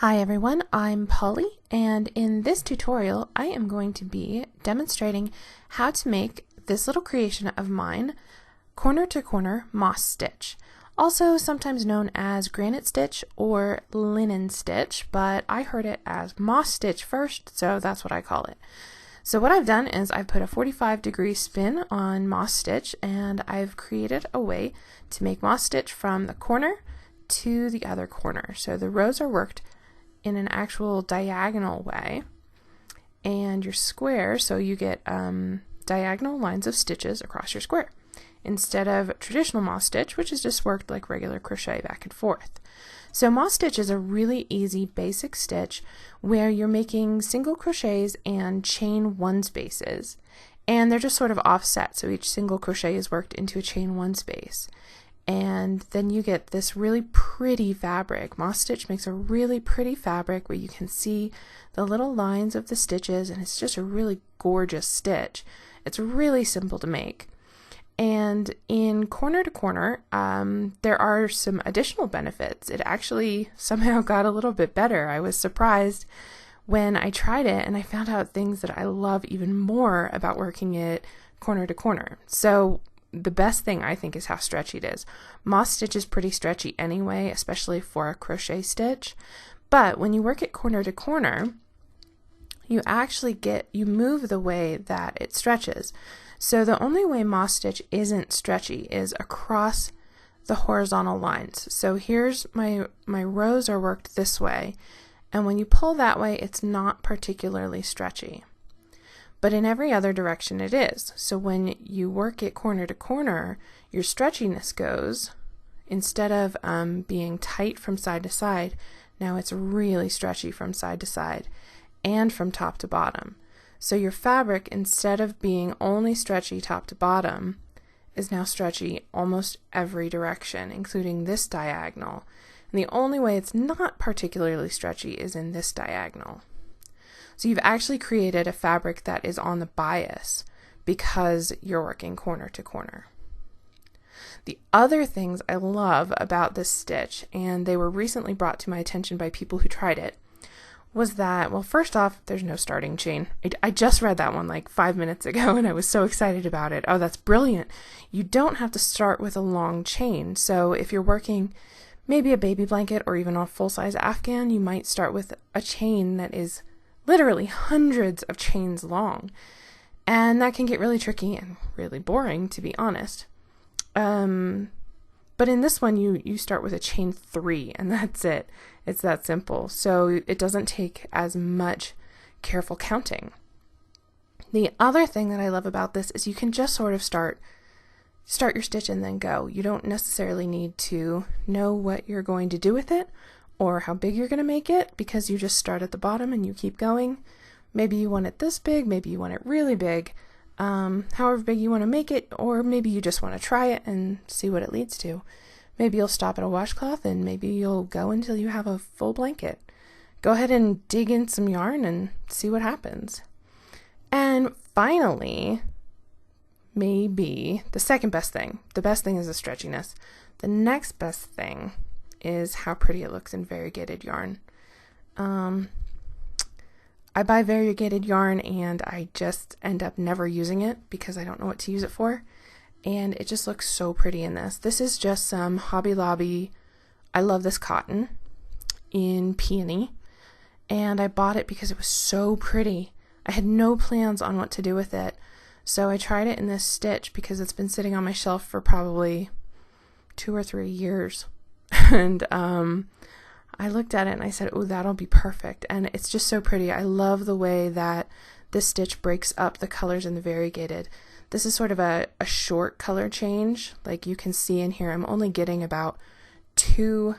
Hi everyone, I'm Polly, and in this tutorial I am going to be demonstrating how to make this little creation of mine, corner to corner moss stitch, also sometimes known as granite stitch or linen stitch, but I heard it as moss stitch first, so that's what I call it. So what I've done is I've put a 45-degree spin on moss stitch, and I've created a way to make moss stitch from the corner to the other corner. So the rows are worked in an actual diagonal way, and your square, so you get diagonal lines of stitches across your square instead of traditional moss stitch, which is just worked like regular crochet back and forth. So moss stitch is a really easy basic stitch where you're making single crochets and chain one spaces, and they're just sort of offset, so each single crochet is worked into a chain one space. And then you get this really pretty fabric. Moss stitch makes a really pretty fabric where you can see the little lines of the stitches, and it's just a really gorgeous stitch. It's really simple to make. And in corner to corner, there are some additional benefits. It actually somehow got a little bit better. I was surprised when I tried it, and I found out things that I love even more about working it corner to corner. So the best thing I think is how stretchy it is. Moss stitch is pretty stretchy anyway, especially for a crochet stitch. But when you work it corner to corner, you actually you move the way that it stretches. So the only way moss stitch isn't stretchy is across the horizontal lines. So here's my rows are worked this way, and when you pull that way, it's not particularly stretchy. But in every other direction it is. So when you work it corner to corner, your stretchiness goes, instead of being tight from side to side, now it's really stretchy from side to side and from top to bottom. So your fabric, instead of being only stretchy top to bottom, is now stretchy almost every direction, including this diagonal. And the only way it's not particularly stretchy is in this diagonal. So you've actually created a fabric that is on the bias because you're working corner to corner. The other things I love about this stitch, and they were recently brought to my attention by people who tried it, was that, well, first off, there's no starting chain. I just read that one like 5 minutes ago, and I was so excited about it. Oh, that's brilliant. You don't have to start with a long chain. So if you're working maybe a baby blanket or even a full-size Afghan, you might start with a chain that is literally hundreds of chains long, and that can get really tricky and really boring, to be honest. But in this one, you start with a chain 3, and that's it. It's that simple. So it doesn't take as much careful counting. The other thing that I love about this is you can just sort of start your stitch and then go. You don't necessarily need to know what you're going to do with it or how big you're going to make it, because you just start at the bottom and you keep going. Maybe you want it this big, maybe you want it really big, however big you want to make it, or maybe you just want to try it and see what it leads to. Maybe you'll stop at a washcloth, and maybe you'll go until you have a full blanket. Go ahead and dig in some yarn and see what happens. And finally, maybe the second best thing. The best thing is the stretchiness. The next best thing is how pretty it looks in variegated yarn. I buy variegated yarn and I just end up never using it because I don't know what to use it for, and it just looks so pretty in this. This is just some Hobby Lobby, I love this cotton, in peony, and I bought it because it was so pretty. I had no plans on what to do with it, so I tried it in this stitch because it's been sitting on my shelf for probably 2 or 3 years. And I looked at it and I said, oh, that'll be perfect. And it's just so pretty. I love the way that this stitch breaks up the colors in the variegated. This is sort of a short color change. Like you can see in here, I'm only getting about 2,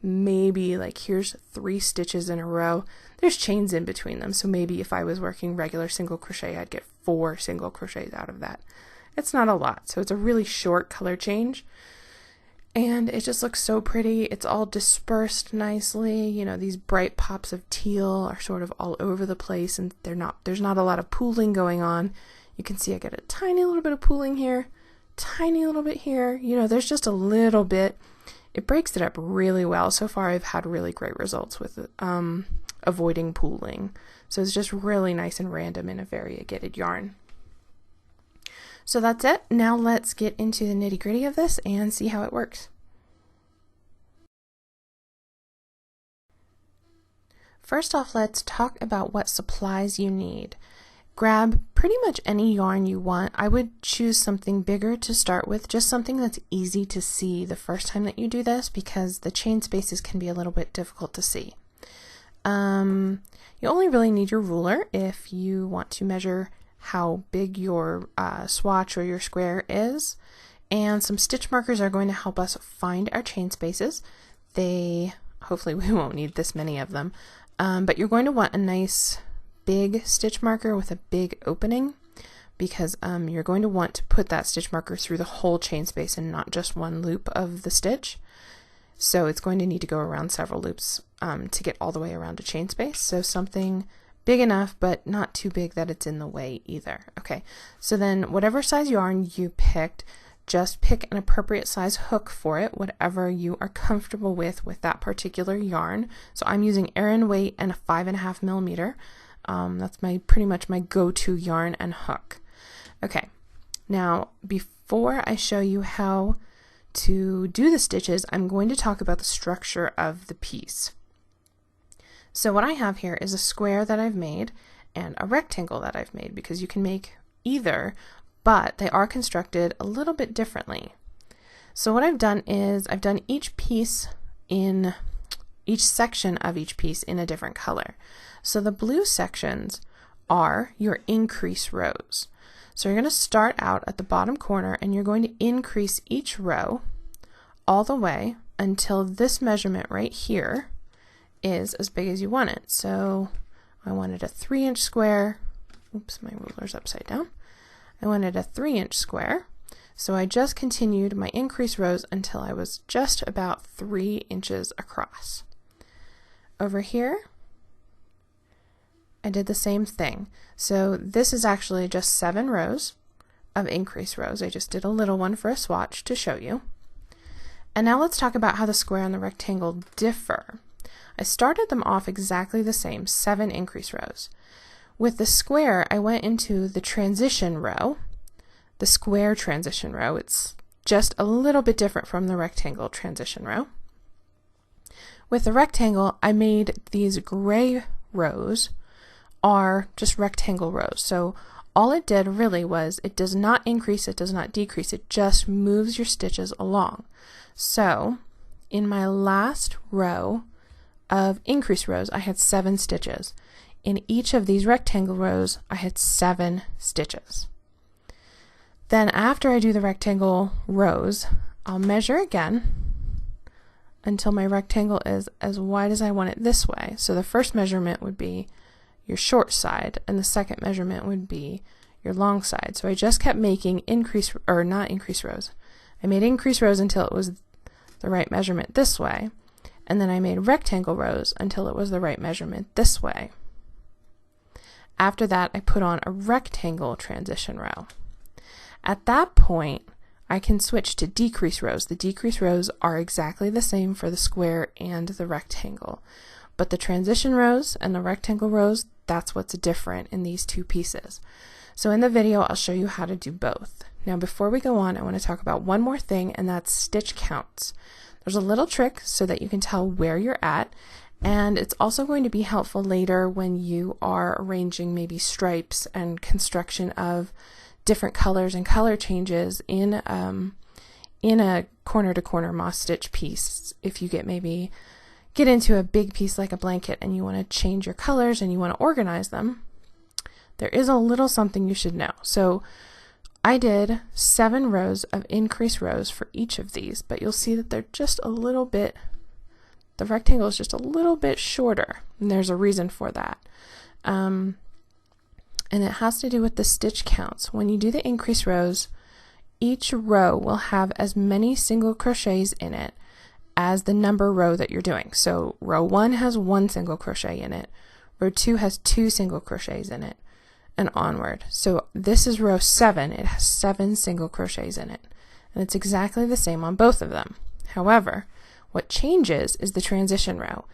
maybe like here's 3 stitches in a row. There's chains in between them. So maybe if I was working regular single crochet, I'd get 4 single crochets out of that. It's not a lot. So it's a really short color change. And it just looks so pretty. It's all dispersed nicely. You know, these bright pops of teal are sort of all over the place, and there's not a lot of pooling going on. You can see I get a tiny little bit of pooling here, tiny little bit here. You know, there's just a little bit it breaks it up really well. So far I've had really great results with avoiding pooling. So it's just really nice and random in a variegated yarn. So that's it. Now let's get into the nitty-gritty of this and see how it works. First off, let's talk about what supplies you need. Grab pretty much any yarn you want. I would choose something bigger to start with, just something that's easy to see the first time that you do this, because the chain spaces can be a little bit difficult to see. You only really need your ruler if you want to measure how big your swatch or your square is, and some stitch markers are going to help us find our chain spaces. Hopefully we won't need this many of them, but you're going to want a nice big stitch marker with a big opening, because you're going to want to put that stitch marker through the whole chain space and not just one loop of the stitch. So it's going to need to go around several loops to get all the way around a chain space. So something big enough, but not too big that it's in the way either. Okay, so then whatever size yarn you picked, just pick an appropriate size hook for it, whatever you are comfortable with that particular yarn. So I'm using Aran weight and a 5.5 millimeter. That's pretty much my go-to yarn and hook. Okay, now before I show you how to do the stitches, I'm going to talk about the structure of the piece. So what I have here is a square that I've made and a rectangle that I've made, because you can make either, but they are constructed a little bit differently. So what I've done is I've done each section of each piece in a different color. So the blue sections are your increase rows. So you're going to start out at the bottom corner and you're going to increase each row all the way until this measurement right here is as big as you want it. So I wanted a 3-inch square. Oops, my ruler's upside down. I wanted a 3-inch square. So I just continued my increase rows until I was just about 3 inches across. Over here, I did the same thing. So this is actually just 7 rows of increase rows. I just did a little one for a swatch to show you. And now let's talk about how the square and the rectangle differ. I started them off exactly the same, 7 increase rows. With the square, I went into the transition row, the square transition row. It's just a little bit different from the rectangle transition row. With the rectangle, I made these gray rows are just rectangle rows. So all it did really was it does not increase, it does not decrease, it just moves your stitches along. So in my last row of increase rows, I had 7 stitches. In each of these rectangle rows, I had 7 stitches. Then after I do the rectangle rows, I'll measure again until my rectangle is as wide as I want it this way. So the first measurement would be your short side, and the second measurement would be your long side. So I just kept making not increase rows. I made increase rows until it was the right measurement this way, and then I made rectangle rows until it was the right measurement this way. After that, I put on a rectangle transition row. At that point, I can switch to decrease rows. The decrease rows are exactly the same for the square and the rectangle, but the transition rows and the rectangle rows, that's what's different in these two pieces. So in the video, I'll show you how to do both. Now before we go on, I want to talk about one more thing, and that's stitch counts. There's a little trick so that you can tell where you're at, and it's also going to be helpful later when you are arranging maybe stripes and construction of different colors and color changes in a corner-to-corner moss stitch piece. If you get into a big piece like a blanket and you want to change your colors and you want to organize them, there is a little something you should know. So I did 7 rows of increase rows for each of these, but you'll see that they're just a little bit, the rectangle is just a little bit shorter, and there's a reason for that. And it has to do with the stitch counts. When you do the increase rows, each row will have as many single crochets in it as the number row that you're doing. So row 1 has 1 single crochet in it, row 2 has 2 single crochets in it, and onward. So this is row 7, it has 7 single crochets in it, and it's exactly the same on both of them. However, What changes is the transition row.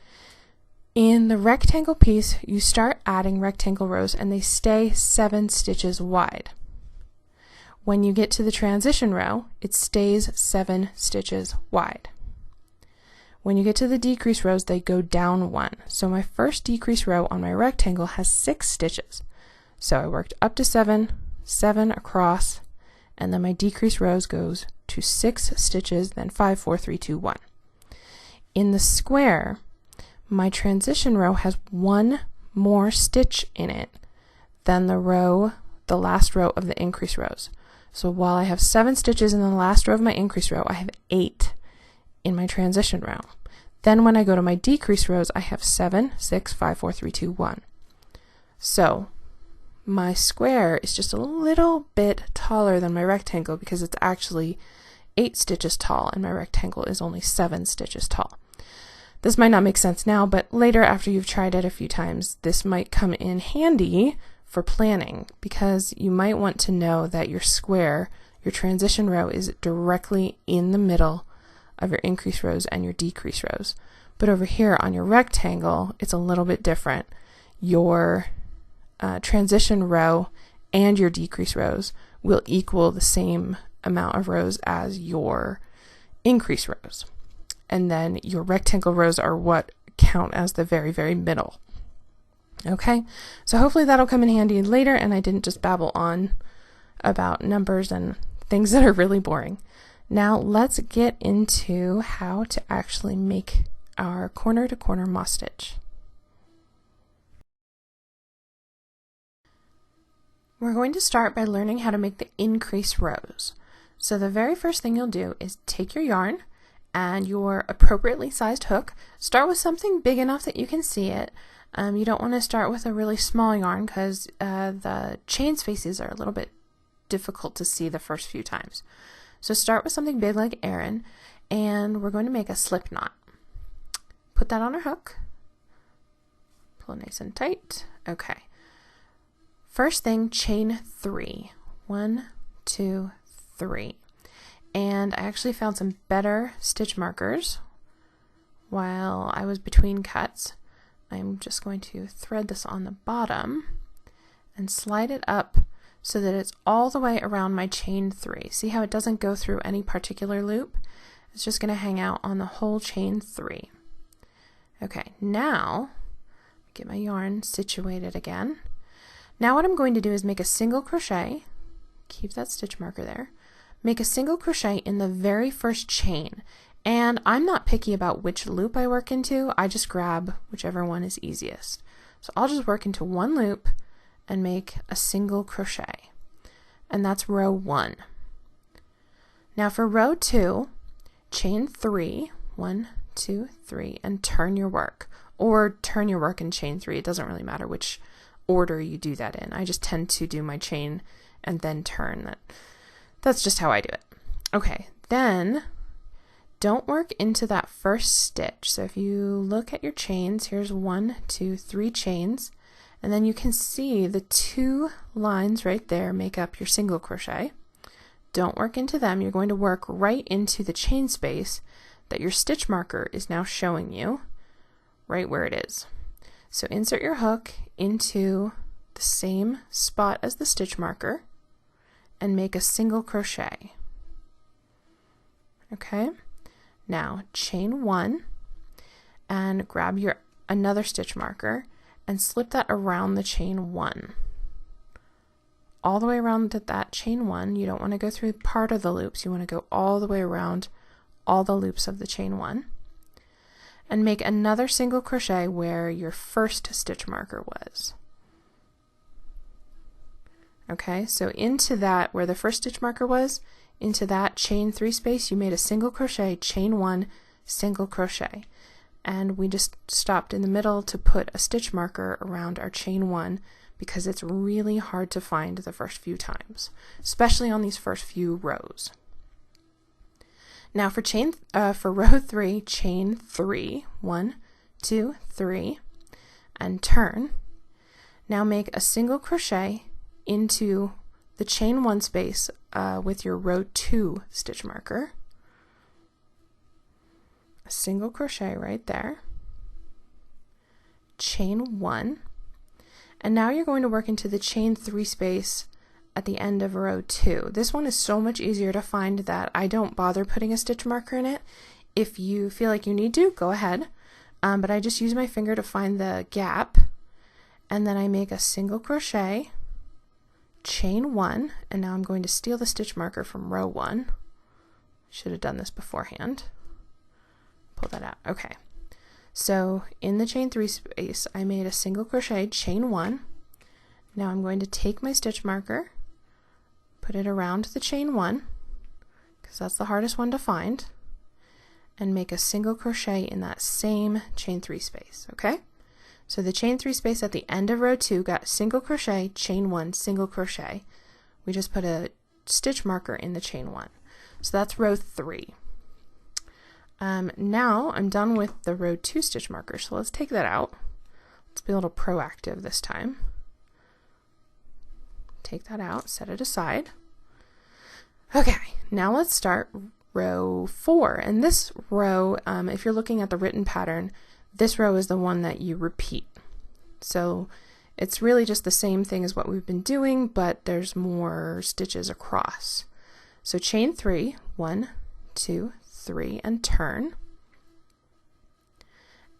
In the rectangle piece, you start adding rectangle rows and they stay 7 stitches wide. When you get to the transition row, it stays 7 stitches wide. When you get to the decrease rows, they go down 1. So my first decrease row on my rectangle has 6 stitches. So I worked up to 7, 7 across, and then my decrease rows goes to 6 stitches, then 5, 4, 3, 2, 1. In the square, my transition row has 1 more stitch in it than the last row of the increase rows. So while I have 7 stitches in the last row of my increase row, I have 8 in my transition row. Then when I go to my decrease rows, I have 7, 6, 5, 4, 3, 2, 1. So my square is just a little bit taller than my rectangle because it's actually 8 stitches tall and my rectangle is only 7 stitches tall. This might not make sense now, but later after you've tried it a few times, this might come in handy for planning because you might want to know that your square, your transition row, is directly in the middle of your increase rows and your decrease rows. But over here on your rectangle, it's a little bit different. Your transition row and your decrease rows will equal the same amount of rows as your increase rows. And then your rectangle rows are what count as the very, very middle. Okay, so hopefully that'll come in handy later and I didn't just babble on about numbers and things that are really boring. Now let's get into how to actually make our corner to corner moss stitch. We're going to start by learning how to make the increase rows. So the very first thing you'll do is take your yarn and your appropriately sized hook. Start with something big enough that you can see it. You don't want to start with a really small yarn because the chain spaces are a little bit difficult to see the first few times. So start with something big like Erin, and we're going to make a slip knot. Put that on our hook. Pull nice and tight. Okay. First thing, chain 3. 1, 2, 3. And I actually found some better stitch markers while I was between cuts. I'm just going to thread this on the bottom and slide it up so that it's all the way around my chain 3. See how it doesn't go through any particular loop? It's just going to hang out on the whole chain 3. Okay, now get my yarn situated again. Now what I'm going to do is make a single crochet, keep that stitch marker there, make a single crochet in the very first chain. And I'm not picky about which loop I work into, I just grab whichever one is easiest. So I'll just work into one loop and make a single crochet. And that's row 1. Now for row 2, chain 3, 1, 2, 3, and turn your work. Or turn your work and chain 3, it doesn't really matter which order you do that in. I just tend to do my chain and then turn. That's just how I do it. Okay, then don't work into that first stitch. So if you look at your chains, here's 1, 2, 3 chains, and then you can see the 2 lines right there make up your single crochet. Don't work into them. You're going to work right into the chain space that your stitch marker is now showing you, right where it is. So insert your hook into the same spot as the stitch marker and make a single crochet. Okay, now chain 1 and grab your another stitch marker and slip that around the chain 1. All the way around that chain 1. You don't want to go through part of the loops, you want to go all the way around all the loops of the chain 1. And make another single crochet where your first stitch marker was. Okay, so into that, where the first stitch marker was, into that chain 3 space, you made a single crochet, chain 1, single crochet. And we just stopped in the middle to put a stitch marker around our chain 1 because it's really hard to find the first few times, especially on these first few rows. Now for row 3, chain 3, 1, 2, 3, and turn. Now make a single crochet into the chain 1 space with your row 2 stitch marker. a single crochet right there, chain 1, and now you're going to work into the chain 3 space at the end of row 2. This one is so much easier to find that I don't bother putting a stitch marker in it. If you feel like you need to, go ahead, but I just use my finger to find the gap, and then I make a single crochet, chain 1, and now I'm going to steal the stitch marker from row 1. Should have done this beforehand. Pull that out. Okay, so in the chain 3 space I made a single crochet, chain 1. Now I'm going to take my stitch marker, put it around the chain 1 because that's the hardest one to find, and make a single crochet in that same chain 3 space. Okay, so the chain 3 space at the end of row 2 got single crochet, chain 1, single crochet. We just put a stitch marker in the chain 1. So that's row 3. Now I'm done with the row 2 stitch marker, so let's take that out. Let's be a little proactive this time. Take that out, set it aside. Okay, now let's start row 4. And this row, if you're looking at the written pattern, this row is the one that you repeat. So it's really just the same thing as what we've been doing, but there's more stitches across. So chain 3, 1, 2, 3, and turn,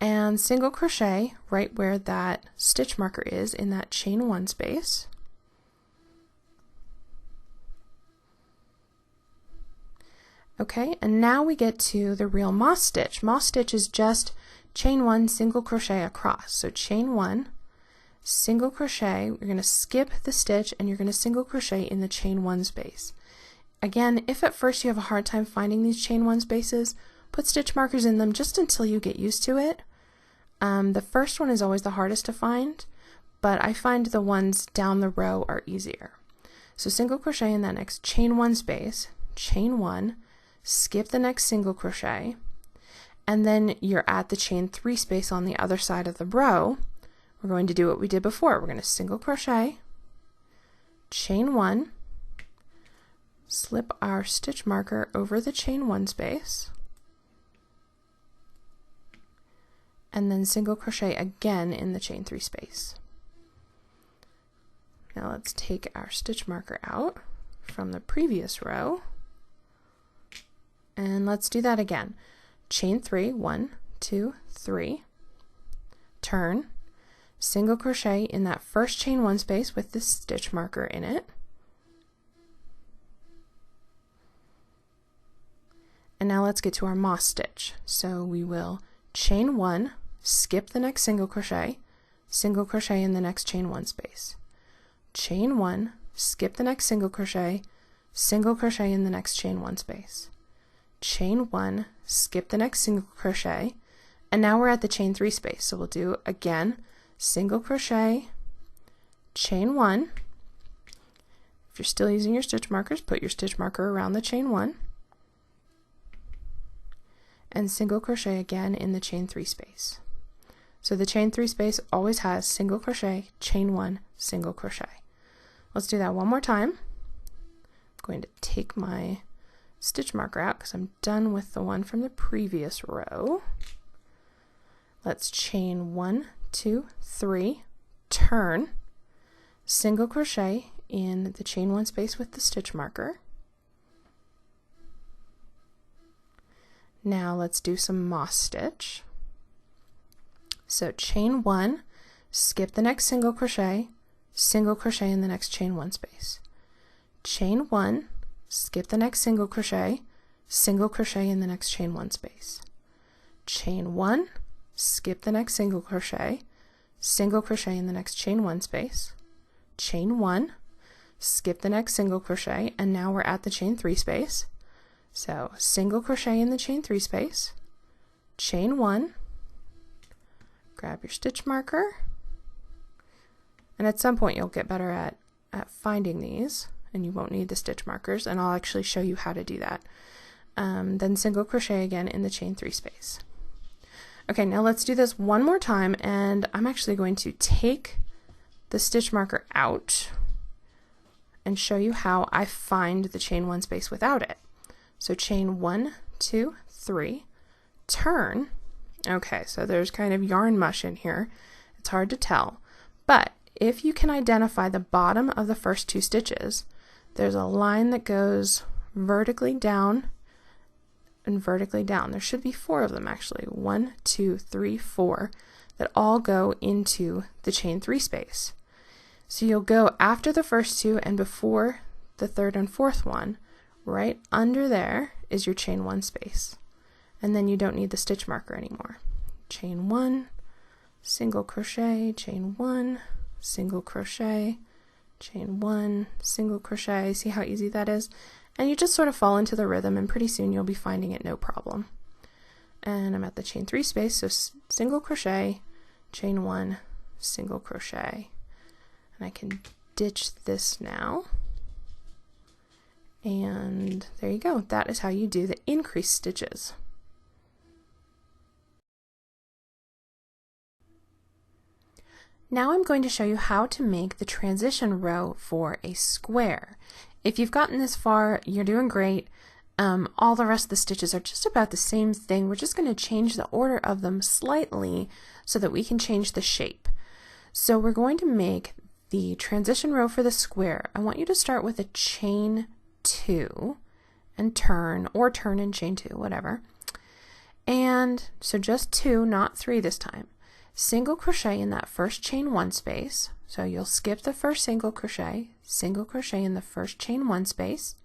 and single crochet right where that stitch marker is in that chain 1 space. Okay, and now we get to the real moss stitch. Moss stitch is just chain 1, single crochet across. So chain 1, single crochet, you're going to skip the stitch and you're going to single crochet in the chain 1 space. Again, if at first you have a hard time finding these chain 1 spaces, put stitch markers in them just until you get used to it. The first one is always the hardest to find, but I find the ones down the row are easier. So single crochet in that next chain 1 space, chain 1, skip the next single crochet, and then you're at the chain 3 space on the other side of the row. We're going to do what we did before. We're going to single crochet, chain 1, slip our stitch marker over the chain 1 space, and then single crochet again in the chain 3 space. Now let's take our stitch marker out from the previous row, and let's do that again. Chain 3, 1, 2, 3, turn, single crochet in that first chain 1 space with the stitch marker in it, and now let's get to our moss stitch. So we will chain 1, skip the next single crochet in the next chain 1 space, chain 1, skip the next single crochet in the next chain 1 space, chain 1, skip the next single crochet, and now we're at the chain 3 space. So we'll do again single crochet, chain 1. If you're still using your stitch markers, put your stitch marker around the chain 1, and single crochet again in the chain 3 space. So the chain 3 space always has single crochet, chain 1, single crochet. Let's do that one more time. I'm going to take my stitch marker out because I'm done with the one from the previous row. Let's chain 1, 2, 3, turn, single crochet in the chain 1 space with the stitch marker. Now let's do some moss stitch. So chain 1, skip the next single crochet in the next chain 1 space. Chain 1, skip the next single crochet in the next chain 1 space. Chain 1, skip the next single crochet in the next chain 1 space. Chain 1, skip the next single crochet, and now we're at the chain 3 space. So single crochet in the chain 3 space, chain 1, grab your stitch marker, and at some point you'll get better at finding these and you won't need the stitch markers, and I'll actually show you how to do that. Then single crochet again in the chain 3 space. Okay, now let's do this one more time, and I'm actually going to take the stitch marker out and show you how I find the chain 1 space without it. So chain 1, 2, 3, turn, okay, so there's kind of yarn mush in here. It's hard to tell, but if you can identify the bottom of the first 2 stitches, there's a line that goes vertically down and vertically down. There should be 4 of them actually. 1, 2, 3, 4 that all go into the chain 3 space. So you'll go after the first 2 and before the 3rd and 4th one. Right under there is your chain 1 space. And then you don't need the stitch marker anymore. Chain 1, single crochet, chain 1, single crochet, chain 1, single crochet. See how easy that is? And you just sort of fall into the rhythm, and pretty soon you'll be finding it no problem. And I'm at the chain 3 space, so single crochet, chain 1, single crochet. And I can ditch this now. And there you go. That is how you do the increased stitches. Now I'm going to show you how to make the transition row for a square. If you've gotten this far, you're doing great. All the rest of the stitches are just about the same thing. We're just going to change the order of them slightly so that we can change the shape. So we're going to make the transition row for the square. I want you to start with a chain 2 and turn, or turn and chain 2, whatever. And so just 2, not 3 this time. Single crochet in that first chain 1 space. So you'll skip the first single crochet in the first chain 1 space.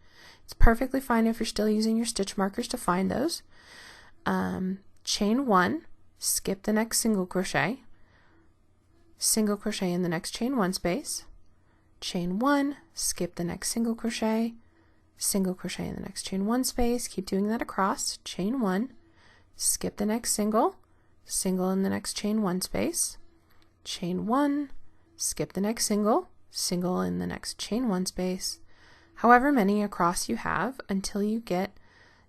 It's perfectly fine if you're still using your stitch markers to find those. Chain 1, skip the next single crochet in the next chain 1 space, chain 1, skip the next single crochet in the next chain 1 space, keep doing that across, chain 1, skip the next single in the next chain 1 space, chain 1, skip the next single in the next chain 1 space, however many across you have until you get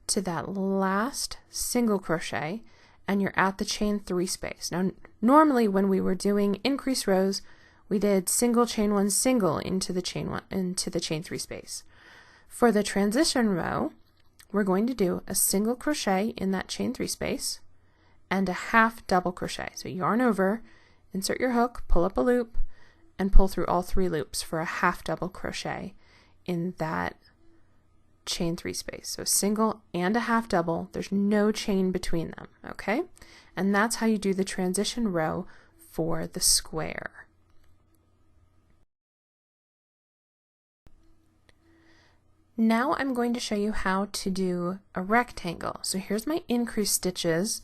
to that last single crochet and you're at the chain 3 space. Now normally when we were doing increase rows, we did single, chain 1, single into the chain 3 space. For the transition row, we're going to do a single crochet in that chain 3 space and a half double crochet. So yarn over, insert your hook, pull up a loop, and pull through all 3 loops for a half double crochet in that chain 3 space. So single and a half double, there's no chain between them, okay? And that's how you do the transition row for the square. Now I'm going to show you how to do a rectangle. So here's my increase stitches.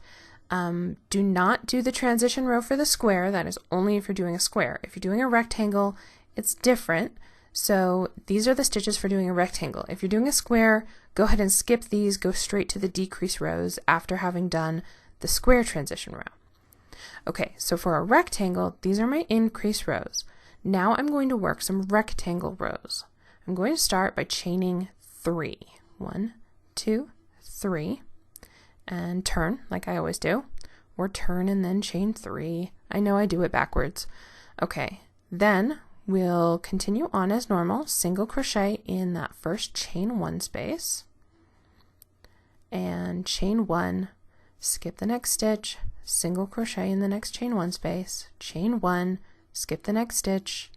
Do not do the transition row for the square. That is only if you're doing a square. If you're doing a rectangle, it's different. So these are the stitches for doing a rectangle. If you're doing a square, go ahead and skip these, go straight to the decrease rows after having done the square transition row. Okay, so for a rectangle, these are my increase rows. Now I'm going to work some rectangle rows. I'm going to start by chaining 3. 1, 2, 3, and turn like I always do, or turn and then chain 3. I know I do it backwards. Okay, then we'll continue on as normal, single crochet in that first chain 1 space, and chain 1, skip the next stitch, single crochet in the next chain 1 space, chain 1, skip the next stitch,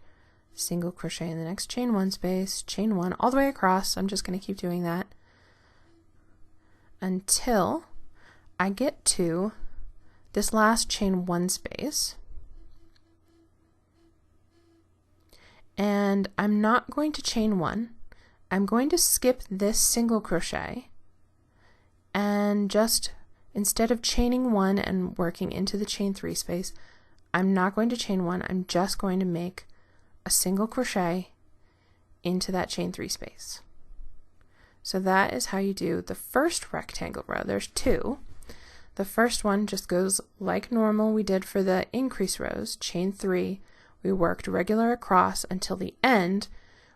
single crochet in the next chain 1 space, chain 1 all the way across. I'm just going to keep doing that until I get to this last chain 1 space. And I'm not going to chain 1. I'm going to skip this single crochet and just, instead of chaining 1 and working into the chain 3 space, I'm not going to chain 1. I'm just going to make a single crochet into that chain 3 space. So that is how you do the first rectangle row. There's 2. The first one just goes like normal we did for the increase rows, chain 3. We worked regular across until the end.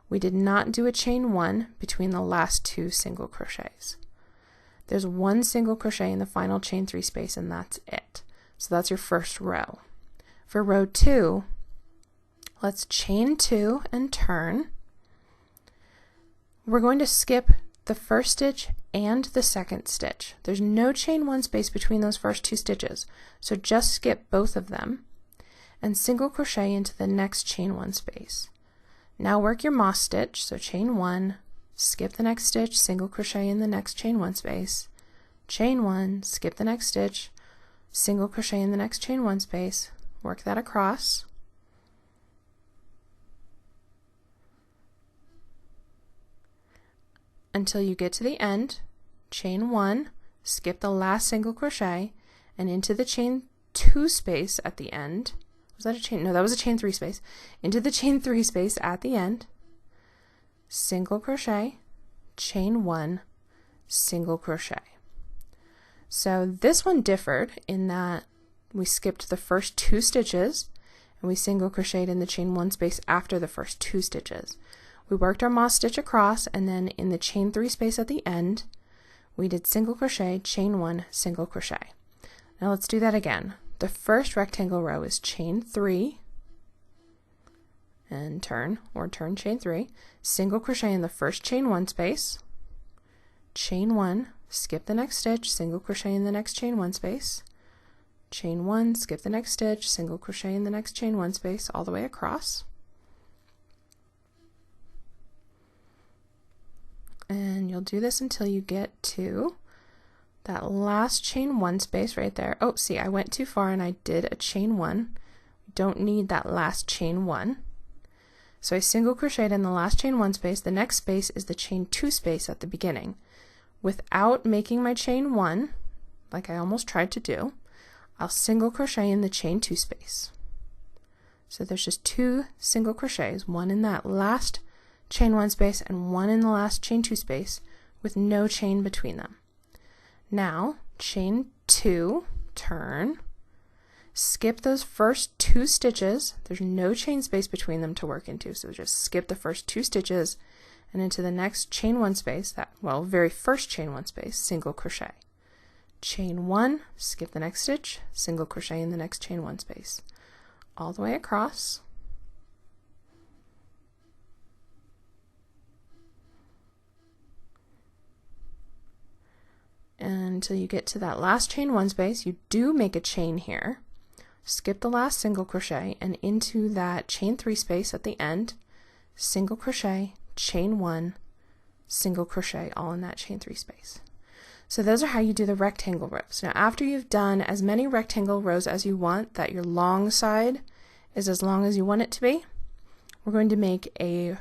We did not do a chain 1 between the last 2 single crochets. There's 1 single crochet in the final chain 3 space, and that's it. So that's your first row. For row 2, let's chain 2 and turn. We're going to skip the first stitch and the second stitch. There's no chain one space between those first two stitches, so just skip both of them and single crochet into the next chain one space. Now work your moss stitch, so chain one, skip the next stitch, single crochet in the next chain one space, chain one, skip the next stitch, single crochet in the next chain one space, work that across, until you get to the end, chain one, skip the last single crochet, and into the chain two space at the end. Was that a chain? No, that was a chain three space. Into the chain three space at the end, single crochet, chain one, single crochet. So this one differed in that we skipped the first two stitches and we single crocheted in the chain one space after the first two stitches. We worked our moss stitch across, and then in the chain three space at the end we did single crochet, chain one, single crochet. Now let's do that again. The first rectangle row is chain three and turn, or turn chain three, single crochet in the first chain one space, chain one, skip the next stitch, single crochet in the next chain one space, chain one, skip the next stitch, single crochet in the next chain one space all the way across. And you'll do this until you get to that last chain one space right there. Oh, see, I went too far and I did a chain one. We don't need that last chain one. So I single crocheted in the last chain one space. The next space is the chain two space at the beginning. Without making my chain one, like I almost tried to do, I'll single crochet in the chain two space. So there's just two single crochets, one in that last chain one space and one in the last chain two space with no chain between them. Now chain two, turn, skip those first two stitches. There's no chain space between them to work into, so just skip the first two stitches and into the next chain one space, that, well, very first chain one space, single crochet. Chain one, skip the next stitch, single crochet in the next chain one space all the way across. Until you get to that last chain one space. You do make a chain here, skip the last single crochet, and into that chain three space at the end, single crochet, chain one, single crochet, all in that chain three space. So those are how you do the rectangle rows. Now after you've done as many rectangle rows as you want, that your long side is as long as you want it to be, we're going to make a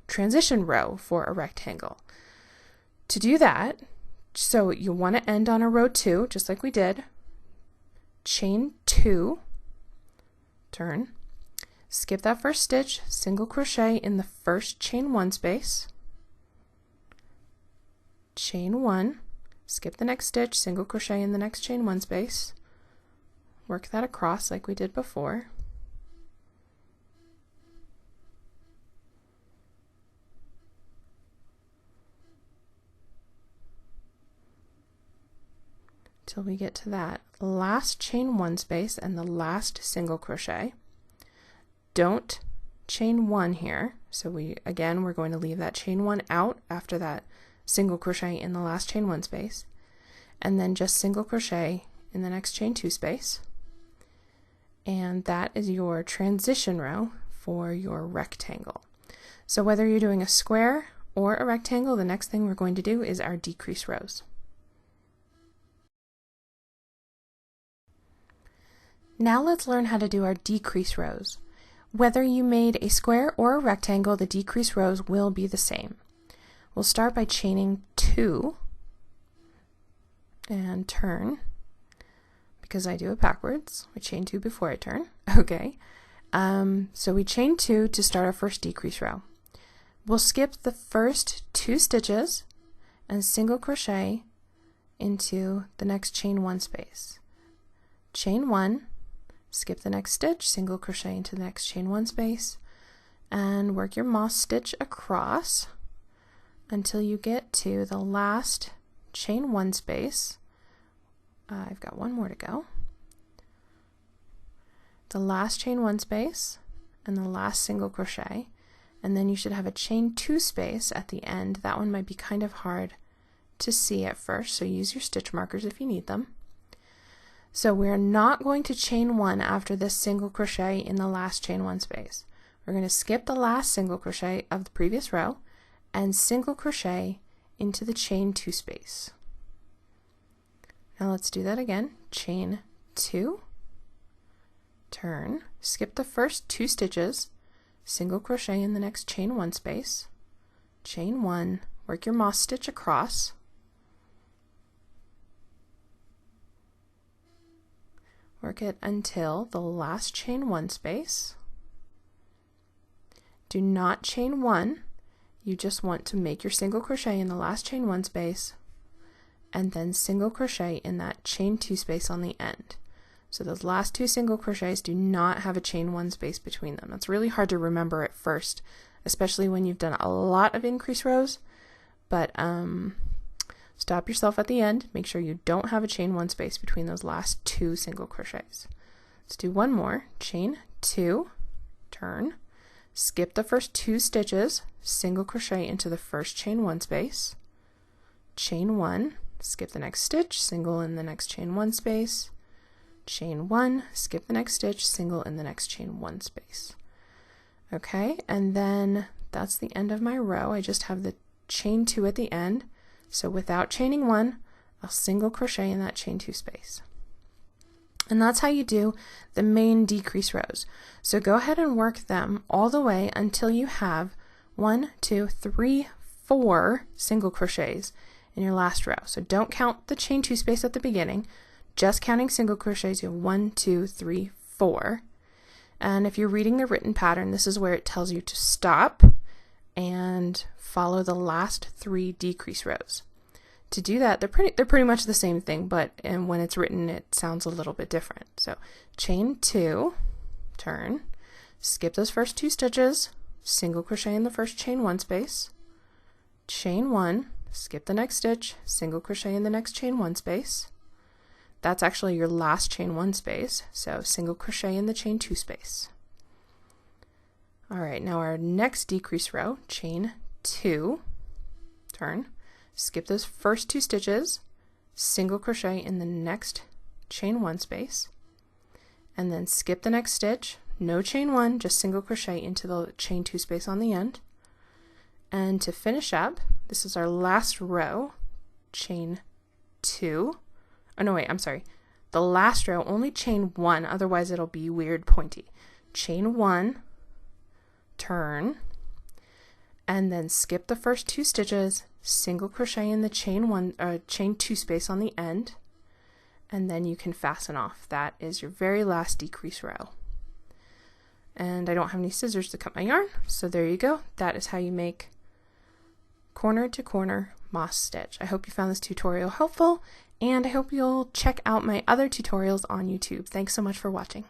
transition row for a rectangle. To do that, so you want to end on a row two, just like we did, chain two, turn, skip that first stitch, single crochet in the first chain one space, chain one, skip the next stitch, single crochet in the next chain one space, work that across like we did before, till we get to that last chain one space and the last single crochet. Don't chain one here, so we're going to leave that chain one out after that single crochet in the last chain one space, and then just single crochet in the next chain two space, and that is your transition row for your rectangle. So whether you're doing a square or a rectangle, the next thing we're going to do is our decrease rows. Now let's learn how to do our decrease rows. Whether you made a square or a rectangle, the decrease rows will be the same. We'll start by chaining two and turn, because I do it backwards. I chain two before I turn. Okay. So we chain two to start our first decrease row. We'll skip the first two stitches and single crochet into the next chain one space. Chain one, skip the next stitch, single crochet into the next chain one space, and work your moss stitch across until you get to the last chain one space. I've got one more to go. The last chain one space and the last single crochet, and then you should have a chain two space at the end. That one might be kind of hard to see at first, so use your stitch markers if you need them. So we're not going to chain 1 after this single crochet in the last chain 1 space. We're going to skip the last single crochet of the previous row and single crochet into the chain 2 space. Now let's do that again. Chain 2, turn, skip the first 2 stitches, single crochet in the next chain 1 space, chain 1, work your moss stitch across, work it until the last chain 1 space. Do not chain 1, you just want to make your single crochet in the last chain 1 space and then single crochet in that chain 2 space on the end. So those last 2 single crochets do not have a chain 1 space between them. It's really hard to remember at first, especially when you've done a lot of increase rows, but stop yourself at the end, make sure you don't have a chain 1 space between those last 2 single crochets. Let's do one more. Chain 2, turn, skip the first 2 stitches, single crochet into the first chain 1 space, chain 1, skip the next stitch, single in the next chain 1 space, chain 1, skip the next stitch, single in the next chain 1 space. Okay, and then that's the end of my row. I just have the chain 2 at the end, so without chaining 1, I'll single crochet in that chain 2 space. And that's how you do the main decrease rows. So go ahead and work them all the way until you have 1, 2, 3, 4 single crochets in your last row. So don't count the chain 2 space at the beginning, just counting single crochets. You have 1, 2, 3, 4. And if you're reading the written pattern, this is where it tells you to stop and follow the last 3 decrease rows. To do that, they're pretty much the same thing, but when it's written, it sounds a little bit different. So chain 2, turn, skip those first 2 stitches, single crochet in the first chain 1 space, chain 1, skip the next stitch, single crochet in the next chain 1 space. That's actually your last chain 1 space, so single crochet in the chain 2 space. Alright, now our next decrease row, chain 2, turn, skip those first 2 stitches, single crochet in the next chain 1 space, and then skip the next stitch, no chain 1, just single crochet into the chain 2 space on the end. And to finish up, this is our last row, chain 2, oh no wait, I'm sorry, the last row, only chain 1, otherwise it'll be weird pointy. Chain 1, turn, and then skip the first 2 stitches, single crochet in the chain 2 space on the end, and then you can fasten off. That is your very last decrease row. And I don't have any scissors to cut my yarn, so there you go. That is how you make corner to corner moss stitch. I hope you found this tutorial helpful, and I hope you'll check out my other tutorials on YouTube. Thanks so much for watching.